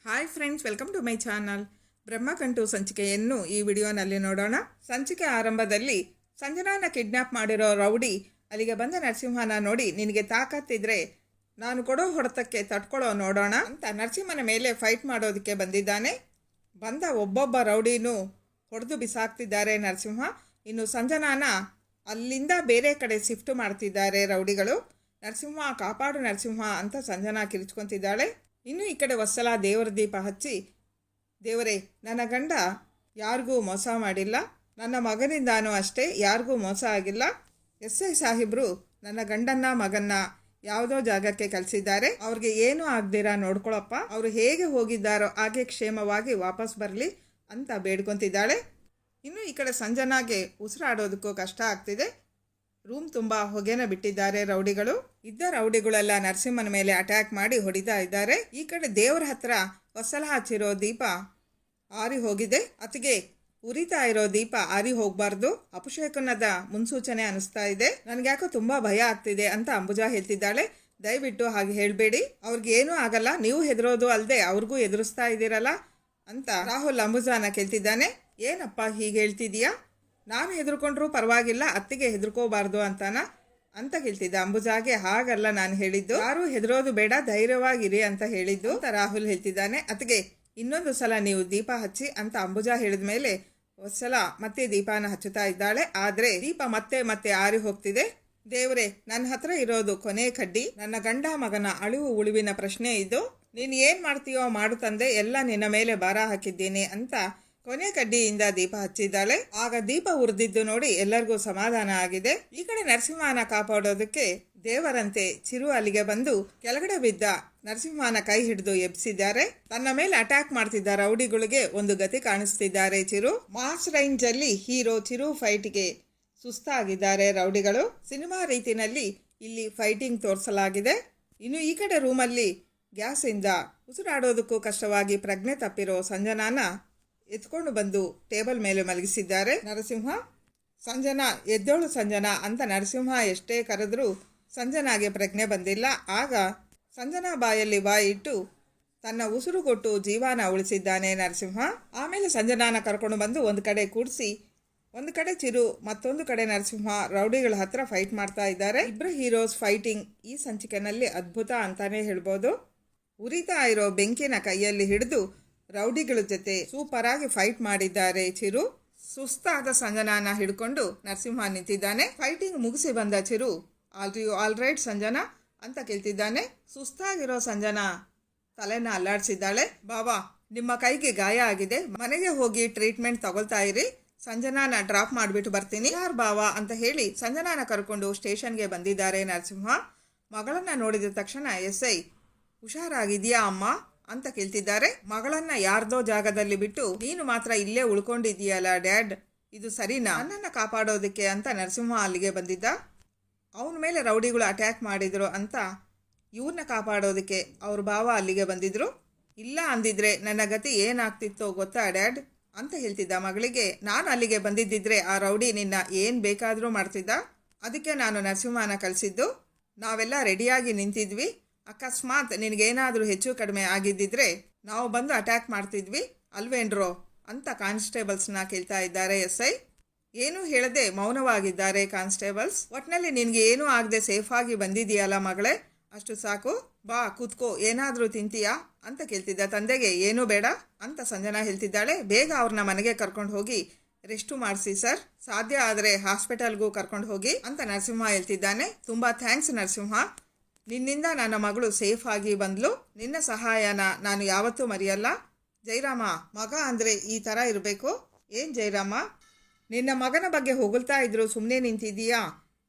Hi friends, welcome to my channel. ಬ್ರಹ್ಮಕಂಟು ಸಂಚಿಕೆಯನ್ನು ಈ ವಿಡಿಯೋನಲ್ಲಿ ನೋಡೋಣ. ಸಂಚಿಕೆ ಆರಂಭದಲ್ಲಿ ಸಂಜನಾನ ಕಿಡ್ನಾಪ್ ಮಾಡಿರೋ ರೌಡಿ ಅಲ್ಲಿಗೆ ಬಂದ ನರಸಿಂಹನ ನೋಡಿ, ನಿನಗೆ ತಾಕತ್ತಿದ್ರೆ ನಾನು ಕೊಡೋ ಹೊಡೆತಕ್ಕೆ ತಡ್ಕೊಳ್ಳೋ ನೋಡೋಣ ಅಂತ ನರಸಿಂಹನ ಮೇಲೆ ಫೈಟ್ ಮಾಡೋದಕ್ಕೆ ಬಂದಿದ್ದಾನೆ. ಬಂದ ಒಬ್ಬೊಬ್ಬ ರೌಡಿನೂ ಹೊಡೆದು ಬಿಸಾಕ್ತಿದ್ದಾರೆ ನರಸಿಂಹ. ಇನ್ನು ಸಂಜನಾನ ಅಲ್ಲಿಂದ ಬೇರೆ ಕಡೆ ಶಿಫ್ಟ್ ಮಾಡ್ತಿದ್ದಾರೆ ರೌಡಿಗಳು. ನರಸಿಂಹ ಕಾಪಾಡು ನರಸಿಂಹ ಅಂತ ಸಂಜನಾ ಕಿರಿಚ್ಕೊತಿದ್ದಾಳೆ. ಇನ್ನು ಈ ಕಡೆ ವತ್ಸಲ ದೇವರ ದೀಪ ಹಚ್ಚಿ, ದೇವರೇ, ನನ್ನ ಗಂಡ ಯಾರಿಗೂ ಮೋಸ ಮಾಡಿಲ್ಲ, ನನ್ನ ಮಗನಿಂದಾನೂ ಅಷ್ಟೇ ಯಾರಿಗೂ ಮೋಸ ಆಗಿಲ್ಲ. SI ಸಾಹೇಬ್ರು ನನ್ನ ಗಂಡನ್ನ ಮಗನ್ನ ಯಾವುದೋ ಜಾಗಕ್ಕೆ ಕಳಿಸಿದ್ದಾರೆ, ಅವ್ರಿಗೆ ಏನೂ ಆಗ್ದಿರಾ ನೋಡ್ಕೊಳಪ್ಪ, ಅವರು ಹೇಗೆ ಹೋಗಿದ್ದಾರೋ ಹಾಗೆ ಕ್ಷೇಮವಾಗಿ ವಾಪಸ್ ಬರಲಿ ಅಂತ ಬೇಡ್ಕೊತಿದ್ದಾಳೆ. ಇನ್ನು ಈ ಕಡೆ ಸಂಜನಾಗೆ ಉಸಿರಾಡೋದಕ್ಕೂ ಕಷ್ಟ ಆಗ್ತಿದೆ. ರೂಮ್ ತುಂಬ ಹೊಗೆನ ಬಿಟ್ಟಿದ್ದಾರೆ ರೌಡಿಗಳು. ಇದ್ದ ರೌಡಿಗಳೆಲ್ಲ ನರಸಿಂಹನ ಮೇಲೆ ಅಟ್ಯಾಕ್ ಮಾಡಿ ಹೊಡಿತಾ ಇದ್ದಾರೆ. ಈ ಕಡೆ ದೇವರ ಹತ್ರ ವತ್ಸಲ ಹಚ್ಚಿರೋ ದೀಪ ಆರಿ ಹೋಗಿದೆ. ಅತಿಗೆ ಉರಿತಾ ಇರೋ ದೀಪ ಆರಿ ಹೋಗ್ಬಾರ್ದು, ಅಪಶಕುನದ ಮುನ್ಸೂಚನೆ ಅನಿಸ್ತಾ ಇದೆ, ನನ್ಗ್ಯಾಕೋ ತುಂಬಾ ಭಯ ಆಗ್ತಿದೆ ಅಂತ ಅಂಬುಜಾ ಹೇಳ್ತಿದ್ದಾಳೆ. ದಯವಿಟ್ಟು ಹಾಗೆ ಹೇಳ್ಬೇಡಿ, ಅವ್ರಿಗೆ ಏನೂ ಆಗಲ್ಲ, ನೀವು ಹೆದರೋದು ಅಲ್ಲದೆ ಅವ್ರಿಗೂ ಎದುರಿಸ್ತಾ ಇದ್ದೀರಲ್ಲ ಅಂತ ರಾಹುಲ್ ಅಂಬುಜಾನ ಕೇಳ್ತಿದ್ದಾನೆ. ಏನಪ್ಪ ಹೀಗೆ ಹೇಳ್ತಿದೀಯಾ, ನಾನು ಹೆದರ್ಕೊಂಡ್ರೂ ಪರವಾಗಿಲ್ಲ, ಅತ್ತಿಗೆ ಹೆದರ್ಕೋಬಾರ್ದು ಅಂತ ಕೇಳ್ತಿದ್ದ. ಅಂಬುಜಾಗೆ ಹಾಗಲ್ಲ ನಾನು ಹೇಳಿದ್ದು, ಯಾರು ಹೆದರೋದು ಬೇಡ, ಧೈರ್ಯವಾಗಿರಿ ಅಂತ ಹೇಳಿದ್ದು ಅಂತ ರಾಹುಲ್ ಹೇಳ್ತಿದ್ದಾನೆ. ಅತ್ತಿಗೆ ಇನ್ನೊಂದು ಸಲ ನೀವು ದೀಪ ಹಚ್ಚಿ ಅಂತ ಅಂಬುಜಾ ಹೇಳಿದ ಮೇಲೆ ವತ್ಸಲ ಮತ್ತೆ ದೀಪನ ಹಚ್ಚುತ್ತಾ ಇದ್ದಾಳೆ. ಆದ್ರೆ ದೀಪ ಮತ್ತೆ ಮತ್ತೆ ಆರಿ ಹೋಗ್ತಿದೆ. ದೇವ್ರೆ, ನನ್ನ ಹತ್ರ ಇರೋದು ಕೊನೆ ಕಡ್ಡಿ, ನನ್ನ ಗಂಡ ಮಗನ ಅಳಿವು ಉಳಿವಿನ ಪ್ರಶ್ನೆ ಇದು, ನೀನ್ ಏನ್ ಮಾಡ್ತೀಯೋ ಮಾಡು ತಂದೆ, ಎಲ್ಲ ನಿನ್ನ ಮೇಲೆ ಭಾರ ಹಾಕಿದ್ದೀನಿ ಅಂತ ಕೊನೆ ಕಡ್ಡಿಯಿಂದ ದೀಪ ಹಚ್ಚಿದ್ದಾಳೆ. ಆಗ ದೀಪ ಉರಿದಿದ್ದು ನೋಡಿ ಎಲ್ಲರಿಗೂ ಸಮಾಧಾನ ಆಗಿದೆ. ಈ ಕಡೆ ನರಸಿಂಹನ ಕಾಪಾಡೋದಕ್ಕೆ ದೇವರಂತೆ ಚಿರು ಅಲ್ಲಿಗೆ ಬಂದು ಕೆಳಗಡೆ ಬಿದ್ದ ನರಸಿಂಹನ ಕೈ ಹಿಡಿದು ಎಬ್ಸಿದ್ದಾರೆ. ತನ್ನ ಮೇಲೆ ಅಟ್ಯಾಕ್ ಮಾಡ್ತಿದ್ದ ರೌಡಿಗಳಿಗೆ ಒಂದು ಗತಿ ಕಾಣಿಸ್ತಿದ್ದಾರೆ ಚಿರು. ಮಾಸ್ ರೇಂಜ್ ಅಲ್ಲಿ ಹೀರೋ ಚಿರು ಫೈಟ್ಗೆ ಸುಸ್ತಾಗಿದ್ದಾರೆ ರೌಡಿಗಳು. ಸಿನಿಮಾ ರೀತಿನಲ್ಲಿ ಇಲ್ಲಿ ಫೈಟಿಂಗ್ ತೋರಿಸಲಾಗಿದೆ. ಇನ್ನು ಈ ಕಡೆ ರೂಮಲ್ಲಿ ಗ್ಯಾಸ್ ಇಂದ ಉಸಿರಾಡೋದಕ್ಕೂ ಕಷ್ಟವಾಗಿ ಪ್ರಜ್ಞೆ ತಪ್ಪಿರೋ ಸಂಜನಾನ ಎತ್ಕೊಂಡು ಬಂದು ಟೇಬಲ್ ಮೇಲೆ ಮಲಗಿಸಿದ್ದಾರೆ ನರಸಿಂಹ. ಸಂಜನಾ ಎದ್ದೋಳು ಸಂಜನಾ ಅಂತ ನರಸಿಂಹ ಎಷ್ಟೇ ಕರೆದ್ರೂ ಸಂಜನಾಗೆ ಪ್ರಜ್ಞೆ ಬಂದಿಲ್ಲ. ಆಗ ಸಂಜನಾ ಬಾಯಲ್ಲಿ ಬಾಯಿ ಇಟ್ಟು ತನ್ನ ಉಸಿರು ಕೊಟ್ಟು ಜೀವನ ಉಳಿಸಿದ್ದಾನೆ ನರಸಿಂಹ. ಆಮೇಲೆ ಸಂಜನಾನ ಕರ್ಕೊಂಡು ಬಂದು ಒಂದು ಕಡೆ ಕೂಡಿಸಿ, ಒಂದು ಕಡೆ ಚಿರು, ಮತ್ತೊಂದು ಕಡೆ ನರಸಿಂಹ ರೌಡಿಗಳ ಹತ್ರ ಫೈಟ್ ಮಾಡ್ತಾ ಇದ್ದಾರೆ. ಇಬ್ರು ಹೀರೋಸ್ ಫೈಟಿಂಗ್ ಈ ಸಂಚಿಕೆನಲ್ಲಿ ಅದ್ಭುತ ಅಂತಾನೆ ಹೇಳ್ಬೋದು. ಉರಿತಾ ಇರೋ ಬೆಂಕಿನ ಕೈಯಲ್ಲಿ ಹಿಡಿದು ರೌಡಿಗಳ ಜೊತೆ ಸೂಪರ್ ಆಗಿ ಫೈಟ್ ಮಾಡಿದ್ದಾರೆ ಚಿರು. ಸುಸ್ತಾದ ಸಂಜನಾನ ಹಿಡ್ಕೊಂಡು ನರಸಿಂಹ ನಿಂತಿದ್ದಾನೆ. ಫೈಟಿಂಗ್ ಮುಗಿಸಿ ಬಂದ ಚಿರು, ಆಲ್ ರೈಟ್ ಸಂಜನಾ ಅಂತ ಕೇಳ್ತಿದ್ದಾನೆ. ಸುಸ್ತಾಗಿರೋ ಸಂಜನಾ ತಲೆನ ಅಲ್ಲಾಡ್ಸಿದ್ದಾಳೆ. ಬಾಬಾ, ನಿಮ್ಮ ಕೈಗೆ ಗಾಯ ಆಗಿದೆ, ಮನೆಗೆ ಹೋಗಿ ಟ್ರೀಟ್ಮೆಂಟ್ ತಗೊಳ್ತಾ ಇರಿ, ಸಂಜನಾನ ಡ್ರಾಪ್ ಮಾಡಿಬಿಟ್ಟು ಬರ್ತೀನಿ. ಯಾರ್ ಬಾವಾ ಅಂತ ಹೇಳಿ ಸಂಜನಾನ ಕರ್ಕೊಂಡು ಸ್ಟೇಷನ್ಗೆ ಬಂದಿದ್ದಾರೆ ನರಸಿಂಹ. ಮಗಳನ್ನ ನೋಡಿದ ತಕ್ಷಣ SI, ಹುಷಾರಾಗಿದ್ಯಾ ಅಮ್ಮ ಅಂತ ಕೇಳ್ತಿದ್ದಾರೆ. ಮಗಳನ್ನ ಯಾರ್ದೋ ಜಾಗದಲ್ಲಿ ಬಿಟ್ಟು ನೀನು ಮಾತ್ರ ಇಲ್ಲೇ ಉಳ್ಕೊಂಡಿದೀಯಲ್ಲ ಡ್ಯಾಡ್, ಇದು ಸರಿನಾ, ನನ್ನನ್ನು ಕಾಪಾಡೋದಕ್ಕೆ ಅಂತ ನರಸಿಂಹ ಅಲ್ಲಿಗೆ ಬಂದಿದ್ದ. ಅವನ ಮೇಲೆ ರೌಡಿಗಳು ಅಟ್ಯಾಕ್ ಮಾಡಿದ್ರು ಅಂತ ಇವ್ರನ್ನ ಕಾಪಾಡೋದಕ್ಕೆ ಅವ್ರ ಭಾವ ಅಲ್ಲಿಗೆ ಬಂದಿದ್ರು. ಇಲ್ಲ ಅಂದಿದ್ರೆ ನನ್ನ ಗತಿ ಏನಾಗ್ತಿತ್ತೋ ಗೊತ್ತಾ ಡ್ಯಾಡ್ ಅಂತ ಹೇಳ್ತಿದ್ದ ಮಗಳಿಗೆ. ನಾನು ಅಲ್ಲಿಗೆ ಬಂದಿದ್ದಿದ್ರೆ ಆ ರೌಡಿ ನಿನ್ನ ಏನ್ ಬೇಕಾದ್ರೂ ಮಾಡ್ತಿದ್ದ, ಅದಕ್ಕೆ ನಾನು ನರಸಿಂಹನ ಕಳಿಸಿದ್ದು. ನಾವೆಲ್ಲ ರೆಡಿಯಾಗಿ ನಿಂತಿದ್ವಿ, ಅಕಸ್ಮಾತ್ ನಿನಗೇನಾದರೂ ಹೆಚ್ಚು ಕಡಿಮೆ ಆಗಿದ್ದಿದ್ರೆ ನಾವು ಬಂದು ಅಟ್ಯಾಕ್ ಮಾಡ್ತಿದ್ವಿ ಅಲ್ವೇನ್ರೋ ಅಂತ ಕಾನ್ಸ್ಟೇಬಲ್ಸ್ನ ಕೇಳ್ತಾ ಇದ್ದಾರೆ SI. ಏನೂ ಹೇಳದೆ ಮೌನವಾಗಿದ್ದಾರೆ ಕಾನ್ಸ್ಟೇಬಲ್ಸ್. ಒಟ್ನಲ್ಲಿ ನಿನಗೆ ಏನೂ ಆಗದೆ ಸೇಫ್ ಆಗಿ ಬಂದಿದೆಯಲ್ಲ ಮಗಳೇ, ಅಷ್ಟು ಸಾಕು, ಬಾ ಕೂತ್ಕೋ, ಏನಾದರೂ ತಿಂತೀಯಾ ಅಂತ ಕೇಳ್ತಿದ್ದ ತಂದೆಗೆ. ಏನೂ ಬೇಡ ಅಂತ ಸಂಜನಾ ಹೇಳ್ತಿದ್ದಾಳೆ. ಬೇಗ ಅವ್ರನ್ನ ಮನೆಗೆ ಕರ್ಕೊಂಡು ಹೋಗಿ ರೆಸ್ಟು ಮಾಡಿಸಿ ಸರ್, ಸಾಧ್ಯ ಆದರೆ ಹಾಸ್ಪಿಟಲ್ಗೂ ಕರ್ಕೊಂಡು ಹೋಗಿ ಅಂತ ನರಸಿಂಹ ಹೇಳ್ತಿದ್ದಾನೆ. ತುಂಬಾ ಥ್ಯಾಂಕ್ಸ್ ನರಸಿಂಹ, ನಿನ್ನಿಂದ ನನ್ನ ಮಗಳು ಸೇಫ್ ಆಗಿ ಬಂದ್ಲು, ನಿನ್ನ ಸಹಾಯನ ನಾನು ಯಾವತ್ತೂ ಮರೆಯಲ್ಲ. ಜೈರಾಮ, ಮಗ ಅಂದ್ರೆ ಈ ತರ ಇರಬೇಕು. ಏನ್ ಜೈರಾಮ, ನಿನ್ನ ಮಗನ ಬಗ್ಗೆ ಹೊಗಳ್ತಾ ಇದ್ರು ಸುಮ್ಮನೆ ನಿಂತಿದೀಯಾ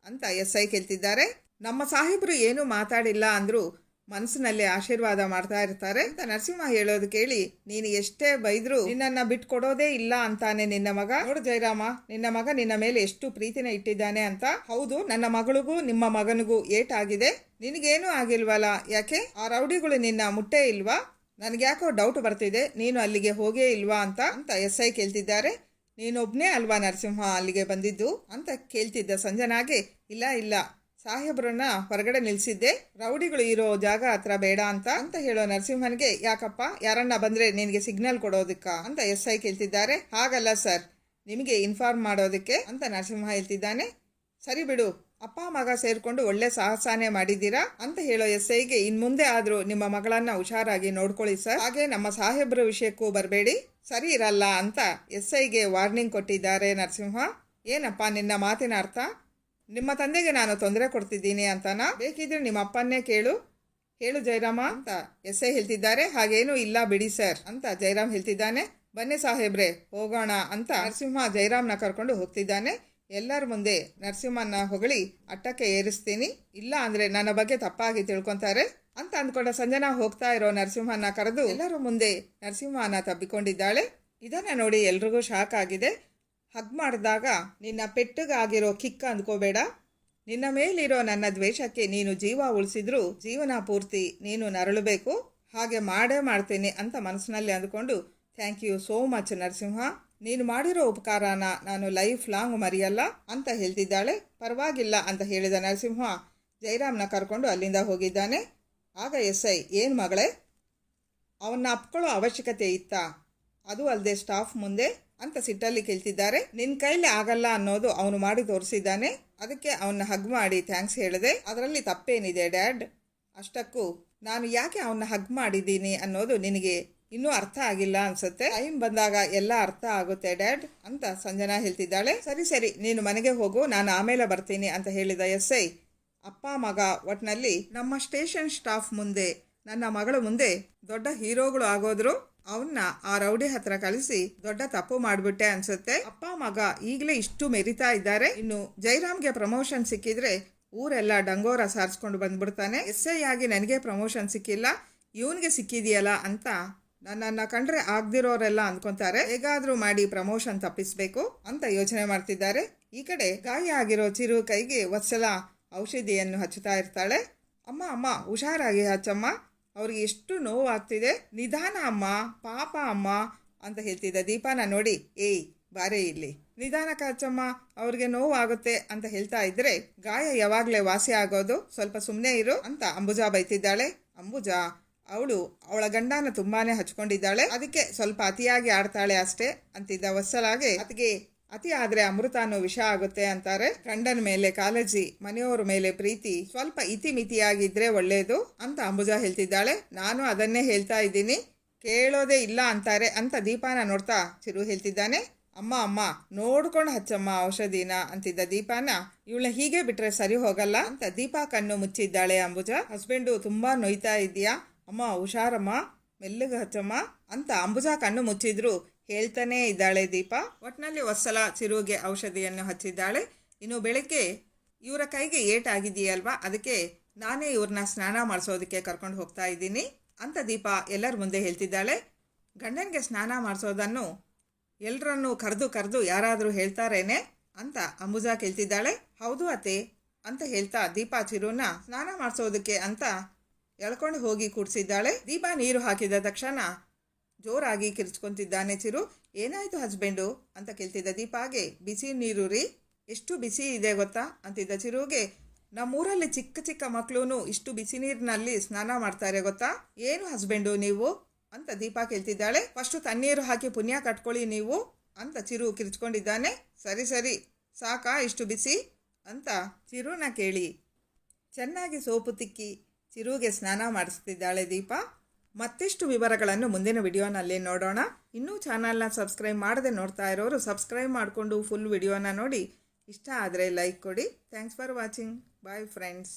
ಅಂತ SI ಕೇಳ್ತಿದ್ದಾರೆ. ನಮ್ಮ ಸಾಹೇಬರು ಏನು ಮಾತಾಡಿಲ್ಲ ಅಂದ್ರು ಮನಸ್ಸಿನಲ್ಲಿ ಆಶೀರ್ವಾದ ಮಾಡ್ತಾ ಇರ್ತಾರೆ ಅಂತ ನರಸಿಂಹ ಹೇಳೋದು ಕೇಳಿ, ನೀನು ಎಷ್ಟೇ ಬೈದ್ರು ನಿನ್ನನ್ನ ಬಿಟ್ಕೊಡೋದೇ ಇಲ್ಲ ಅಂತಾನೆ ನಿನ್ನ ಮಗ. ನೋಡು ಜೈರಾಮ, ನಿನ್ನ ಮಗ ನಿನ್ನ ಮೇಲೆ ಎಷ್ಟು ಪ್ರೀತಿನ ಇಟ್ಟಿದ್ದಾನೆ ಅಂತ. ಹೌದು, ನನ್ನ ಮಗಳಿಗೂ ನಿಮ್ಮ ಮಗನಿಗೂ ಏಟಾಗಿದೆ, ನಿನಗೇನೂ ಆಗಿಲ್ವಲ್ಲ, ಯಾಕೆ ಆ ರೌಡಿಗಳು ನಿನ್ನ ಮುಟ್ಟೇ ಇಲ್ವಾ, ನನ್ಗ್ಯಾಕೋ ಡೌಟ್ ಬರ್ತಿದೆ, ನೀನು ಅಲ್ಲಿಗೆ ಹೋಗೇ ಇಲ್ವಾ ಅಂತ SI ಕೇಳ್ತಿದ್ದಾರೆ. ನೀನೊಬ್ನೇ ಅಲ್ವಾ ನರಸಿಂಹ ಅಲ್ಲಿಗೆ ಬಂದಿದ್ದು ಅಂತ ಕೇಳ್ತಿದ್ದ ಸಂಜನಾಗೆ. ಇಲ್ಲ ಸಾಹೇಬ್ರನ್ನ ಹೊರಗಡೆ ನಿಲ್ಸಿದ್ದೆ, ರೌಡಿಗಳು ಇರೋ ಜಾಗ ಹತ್ರ ಬೇಡ ಅಂತ ಹೇಳೋ ನರಸಿಂಹನ್ಗೆ, ಯಾಕಪ್ಪ ಯಾರನ್ನ ಬಂದ್ರೆ ನಿನಗೆ ಸಿಗ್ನಲ್ ಕೊಡೋದಕ್ಕ ಅಂತ ಎಸ್ ಐ ಕೇಳ್ತಿದ್ದಾರೆ. ಹಾಗಲ್ಲ ಸರ್, ನಿಮಗೆ ಇನ್ಫಾರ್ಮ್ ಮಾಡೋದಕ್ಕೆ ಅಂತ ನರಸಿಂಹ ಹೇಳ್ತಿದ್ದಾನೆ. ಸರಿ ಬಿಡು, ಅಪ್ಪ ಮಗ ಸೇರ್ಕೊಂಡು ಒಳ್ಳೆ ಸಾಹಸನೇ ಮಾಡಿದ್ದೀರಾ ಅಂತ ಹೇಳೋ ಎಸ್ ಐಗೆ, ಇನ್ ಮುಂದೆ ಆದ್ರೂ ನಿಮ್ಮ ಮಗಳನ್ನ ಹುಷಾರಾಗಿ ನೋಡ್ಕೊಳ್ಳಿ ಸರ್, ಹಾಗೆ ನಮ್ಮ ಸಾಹೇಬ್ರ ವಿಷಯಕ್ಕೂ ಬರಬೇಡಿ, ಸರಿ ಇರಲ್ಲ ಅಂತ ಎಸ್ ಐಗೆ ವಾರ್ನಿಂಗ್ ಕೊಟ್ಟಿದ್ದಾರೆ ನರಸಿಂಹ. ಏನಪ್ಪ ನಿನ್ನ ಮಾತಿನ ಅರ್ಥ? ನಿಮ್ಮ ತಂದೆಗೆ ನಾನು ತೊಂದರೆ ಕೊಡ್ತಿದ್ದೀನಿ ಅಂತನಾ? ಬೇಕಿದ್ರೆ ನಿಮ್ಮ ಅಪ್ಪನ್ನೇ ಹೇಳು ಜಯರಾಮ ಅಂತ ಎಸ್ ಐ ಹೇಳ್ತಿದ್ದಾರೆ. ಹಾಗೇನೂ ಇಲ್ಲ ಬಿಡಿ ಸರ್ ಅಂತ ಜಯರಾಮ್ ಹೇಳ್ತಿದ್ದಾನೆ. ಬನ್ನಿ ಸಾಹೇಬ್ರೆ ಹೋಗೋಣ ಅಂತ ನರಸಿಂಹ ಜಯರಾಮ್ನ ಕರ್ಕೊಂಡು ಹೋಗ್ತಿದ್ದಾನೆ. ಎಲ್ಲರ ಮುಂದೆ ನರಸಿಂಹನ ಹೊಗಳಿ ಅಟ್ಟಕ್ಕೆ ಏರಿಸ್ತೀನಿ, ಇಲ್ಲ ಅಂದ್ರೆ ನನ್ನ ಬಗ್ಗೆ ತಪ್ಪಾಗಿ ತಿಳ್ಕೊಂತಾರೆ ಅಂತ ಅಂದ್ಕೊಂಡ ಸಂಜನಾ ಹೋಗ್ತಾ ಇರೋ ನರಸಿಂಹನ ಕರೆದು ಎಲ್ಲರ ಮುಂದೆ ನರಸಿಂಹನ ತಬ್ಬಿಕೊಂಡಿದ್ದಾಳೆ. ಇದನ್ನ ನೋಡಿ ಎಲ್ರಿಗೂ ಶಾಕ್ ಆಗಿದೆ. ಹಗ್ ಮಾಡಿದಾಗ ನಿನ್ನ ಪೆಟ್ಟಗಾಗಿರೋ ಕಿಕ್ಕ ಅಂದ್ಕೋಬೇಡ, ನಿನ್ನ ಮೇಲಿರೋ ನನ್ನ ದ್ವೇಷಕ್ಕೆ ನೀನು ಜೀವ ಉಳಿಸಿದ್ರು ಜೀವನ ಪೂರ್ತಿ ನೀನು ನರಳಬೇಕು, ಹಾಗೆ ಮಾಡೇ ಮಾಡ್ತೀನಿ ಅಂತ ಮನಸ್ಸಿನಲ್ಲಿ ಅಂದ್ಕೊಂಡು, thank you so much Narasimha, ನೀನು ಮಾಡಿರೋ ಉಪಕಾರನ ನಾನು ಲೈಫ್ ಲಾಂಗ್ ಮರೆಯಲ್ಲ ಅಂತ ಹೇಳ್ತಿದ್ದಾಳೆ. ಪರವಾಗಿಲ್ಲ ಅಂತ ಹೇಳಿದ ನರಸಿಂಹ ಜಯರಾಮ್ನ ಕರ್ಕೊಂಡು ಅಲ್ಲಿಂದ ಹೋಗಿದ್ದಾನೆ. ಆಗ ಎಸ್ ಐ, ಏನು ಮಗಳೇ, ಅವನ್ನ ಅಪ್ಕೊಳ್ಳೋ ಅವಶ್ಯಕತೆ ಇತ್ತಾ? ಅದು ಅಲ್ಲದೆ ಸ್ಟಾಫ್ ಮುಂದೆ ಅಂತ ಸಿಟ್ಟಲ್ಲಿ ಕೇಳ್ತಿದ್ದಾರೆ. ನಿನ್ನ ಕೈಲಿ ಆಗಲ್ಲ ಅನ್ನೋದು ಅವನು ಮಾಡಿ ತೋರಿಸಿದ್ದಾನೆ, ಅದಕ್ಕೆ ಅವನ್ನ ಹಗ್ ಮಾಡಿ ಥ್ಯಾಂಕ್ಸ್ ಹೇಳಿದೆ, ಅದರಲ್ಲಿ ತಪ್ಪೇನಿದೆ ಡ್ಯಾಡ್? ಅಷ್ಟಕ್ಕೂ ನಾನು ಯಾಕೆ ಅವನ್ನ ಹಗ್ ಮಾಡಿದ್ದೀನಿ ಅನ್ನೋದು ನಿನಗೆ ಇನ್ನೂ ಅರ್ಥ ಆಗಿಲ್ಲ ಅನ್ಸುತ್ತೆ, ಟೈಮ್ ಬಂದಾಗ ಎಲ್ಲ ಅರ್ಥ ಆಗುತ್ತೆ ಡ್ಯಾಡ್ ಅಂತ ಸಂಜನಾ ಹೇಳ್ತಿದ್ದಾಳೆ. ಸರಿ ನೀನು ಮನೆಗೆ ಹೋಗು, ನಾನು ಆಮೇಲೆ ಬರ್ತೀನಿ ಅಂತ ಹೇಳಿದ ಎಸ್ ಐ, ಅಪ್ಪ ಮಗ ಒಟ್ನಲ್ಲಿ ನಮ್ಮ ಸ್ಟೇಷನ್ ಸ್ಟಾಫ್ ಮುಂದೆ ನನ್ನ ಮಗಳ ಮುಂದೆ ದೊಡ್ಡ ಹೀರೋಗಳು ಆಗೋದ್ರು, ಅವನ್ನ ಆ ರೌಡಿ ಹತ್ರ ಕಳಿಸಿ ದೊಡ್ಡ ತಪ್ಪು ಮಾಡ್ಬಿಟ್ಟೆ ಅನ್ಸುತ್ತೆ. ಅಪ್ಪ ಮಗ ಈಗಲೇ ಇಷ್ಟು ಮೆರಿತಾ ಇದ್ದಾರೆ, ಇನ್ನು ಜಯರಾಮ್ಗೆ ಪ್ರಮೋಷನ್ ಸಿಕ್ಕಿದ್ರೆ ಊರೆಲ್ಲ ಡಂಗೋರ ಸಾರಿಸ್ಕೊಂಡು ಬಂದ್ಬಿಡ್ತಾನೆ. ಎಸ್ ಐ ಆಗಿ ನನಗೆ ಪ್ರಮೋಷನ್ ಸಿಕ್ಕಿಲ್ಲ, ಇವನ್ಗೆ ಸಿಕ್ಕಿದೆಯಲ್ಲ ಅಂತ ನನ್ನನ್ನು ಕಂಡ್ರೆ ಆಗದಿರೋರೆಲ್ಲ ಅಂದ್ಕೊಂತಾರೆ, ಹೇಗಾದ್ರೂ ಮಾಡಿ ಪ್ರಮೋಷನ್ ತಪ್ಪಿಸ್ಬೇಕು ಅಂತ ಯೋಚನೆ ಮಾಡ್ತಿದ್ದಾರೆ. ಈ ಕಡೆ ಗಾಯ ಆಗಿರೋ ಚಿರು ಕೈಗೆ ವತ್ಸಲ ಔಷಧಿಯನ್ನು ಹಚ್ಚುತ್ತಾ ಇರ್ತಾಳೆ. ಅಮ್ಮ ಹುಷಾರಾಗಿ ಹಚ್ಚಮ್ಮ, ಅವ್ರಿಗೆ ಎಷ್ಟು ನೋವಾಗ್ತಿದೆ, ನಿಧಾನ ಅಮ್ಮ, ಪಾಪ ಅಮ್ಮ ಅಂತ ಹೇಳ್ತಿದ್ದ ದೀಪಾನ ನೋಡಿ, ಏಯ್ ಬಾರೇ ಇಲ್ಲಿ, ನಿಧಾನಕ್ಕೆ ಹಚ್ಚಮ್ಮ, ಅವ್ರಿಗೆ ನೋವಾಗುತ್ತೆ ಅಂತ ಹೇಳ್ತಾ ಇದ್ರೆ ಗಾಯ ಯಾವಾಗಲೇ ವಾಸಿ ಆಗೋದು, ಸ್ವಲ್ಪ ಸುಮ್ಮನೆ ಇರು ಅಂತ ಅಂಬುಜಾ ಬೈತಿದ್ದಾಳೆ. ಅಂಬುಜಾ ಅವಳ ಗಂಡನ ತುಂಬಾನೇ ಹಚ್ಕೊಂಡಿದ್ದಾಳೆ, ಅದಕ್ಕೆ ಸ್ವಲ್ಪ ಅತಿಯಾಗಿ ಆಡ್ತಾಳೆ ಅಷ್ಟೇ ಅಂತಿದ್ದ ವತ್ಸಲಾಗೆ, ಅದಕ್ಕೆ ಅತಿ ಆದ್ರೆ ಅಮೃತ ಅನ್ನೋ ವಿಷ ಆಗುತ್ತೆ ಅಂತಾರೆ. ಗಂಡನ ಮೇಲೆ ಕಾಳಜಿ, ಮನೆಯವ್ರ ಮೇಲೆ ಪ್ರೀತಿ ಸ್ವಲ್ಪ ಇತಿಮಿತಿಯಾಗಿದ್ರೆ ಒಳ್ಳೇದು ಅಂತ ಅಂಬುಜಾ ಹೇಳ್ತಿದ್ದಾಳೆ. ನಾನು ಅದನ್ನೇ ಹೇಳ್ತಾ ಇದ್ದೀನಿ, ಕೇಳೋದೇ ಇಲ್ಲ ಅಂತಾರೆ ಅಂತ ದೀಪಾನ ನೋಡ್ತಾ ಚಿರು ಹೇಳ್ತಿದ್ದಾನೆ. ಅಮ್ಮ ನೋಡ್ಕೊಂಡು ಹಚ್ಚಮ್ಮ ಔಷಧಿನ ಅಂತಿದ್ದ ದೀಪಾನ, ಇವಳ ಹೀಗೆ ಬಿಟ್ರೆ ಸರಿ ಹೋಗಲ್ಲ ಅಂತ ದೀಪಾ ಕಣ್ಣು ಮುಚ್ಚಿದ್ದಾಳೆ. ಅಂಬುಜಾ, ಹಸ್ಬೆಂಡು ತುಂಬಾ ನೋಯ್ತಾ ಇದೆಯಾ ಅಮ್ಮ, ಹುಷಾರಮ್ಮ, ಮೆಲ್ಲಗೆ ಹಚ್ಚಮ್ಮ ಅಂತ ಅಂಬುಜಾ ಕಣ್ಣು ಮುಚ್ಚಿದ್ರು ಹೇಳ್ತಾನೇ ಇದ್ದಾಳೆ ದೀಪಾ. ಒಟ್ನಲ್ಲಿ ವತ್ಸಲ ಚಿರುಗೆ ಔಷಧಿಯನ್ನು ಹಚ್ಚಿದ್ದಾಳೆ. ಇನ್ನು ಬೆಳಗ್ಗೆ ಇವರ ಕೈಗೆ ಏಟಾಗಿದೆಯಲ್ವಾ, ಅದಕ್ಕೆ ನಾನೇ ಇವ್ರನ್ನ ಸ್ನಾನ ಮಾಡಿಸೋದಕ್ಕೆ ಕರ್ಕೊಂಡು ಹೋಗ್ತಾ ಇದ್ದೀನಿ ಅಂತ ದೀಪಾ ಎಲ್ಲರ ಮುಂದೆ ಹೇಳ್ತಿದ್ದಾಳೆ. ಗಂಡನಿಗೆ ಸ್ನಾನ ಮಾಡಿಸೋದನ್ನು ಎಲ್ಲರನ್ನೂ ಕರೆದು ಯಾರಾದರೂ ಹೇಳ್ತಾರೇನೆ ಅಂತ ಅಂಬುಜಾ ಕೇಳ್ತಿದ್ದಾಳೆ. ಹೌದು ಅತ್ತೆ ಅಂತ ಹೇಳ್ತಾ ದೀಪಾ ಚಿರುನ ಸ್ನಾನ ಮಾಡಿಸೋದಕ್ಕೆ ಅಂತ ಎಳ್ಕೊಂಡು ಹೋಗಿ ಕೂಡ್ಸಿದ್ದಾಳೆ. ದೀಪಾ ನೀರು ಹಾಕಿದ ತಕ್ಷಣ ಜೋರಾಗಿ ಕಿರ್ಚ್ಕೊಂತಿದ್ದಾನೆ ಚಿರು. ಏನಾಯ್ತು ಹಸ್ಬೆಂಡು ಅಂತ ಕೇಳ್ತಿದ್ದ ದೀಪಾಗೆ, ಬಿಸಿ ನೀರು ರೀ, ಎಷ್ಟು ಬಿಸಿ ಇದೆ ಗೊತ್ತಾ ಅಂತಿದ್ದ ಚಿರುಗೆ, ನಮ್ಮೂರಲ್ಲಿ ಚಿಕ್ಕ ಮಕ್ಕಳು ಇಷ್ಟು ಬಿಸಿ ನೀರಿನಲ್ಲಿ ಸ್ನಾನ ಮಾಡ್ತಾರೆ ಗೊತ್ತಾ, ಏನು ಹಸ್ಬೆಂಡು ನೀವು ಅಂತ ದೀಪಾ ಕೇಳ್ತಿದ್ದಾಳೆ. ಫಸ್ಟು ತಣ್ಣೀರು ಹಾಕಿ ಪುಣ್ಯ ಕಟ್ಕೊಳ್ಳಿ ನೀವು ಅಂತ ಚಿರು ಕಿರ್ಚ್ಕೊಂಡಿದ್ದಾನೆ. ಸರಿ ಸಾಕಾ ಇಷ್ಟು ಬಿಸಿ ಅಂತ ಚಿರುನ ಕೇಳಿ ಚೆನ್ನಾಗಿ ಸೋಪು ತಿಕ್ಕಿ ಚಿರುಗೆ ಸ್ನಾನ ಮಾಡಿಸ್ತಿದ್ದಾಳೆ ದೀಪಾ. ಮತ್ತಿಷ್ಟು ವಿವರಗಳನ್ನು ಮುಂದಿನ ವಿಡಿಯೋನಲ್ಲಿ ನೋಡೋಣ. ಇನ್ನೂ ಚಾನಲ್ನ ಸಬ್ಸ್ಕ್ರೈಬ್ ಮಾಡದೆ ನೋಡ್ತಾ ಇರೋರು ಸಬ್ಸ್ಕ್ರೈಬ್ ಮಾಡಿಕೊಂಡು ಫುಲ್ ವಿಡಿಯೋನ ನೋಡಿ. ಇಷ್ಟ ಆದರೆ ಲೈಕ್ ಕೊಡಿ. Thanks for watching. Bye friends.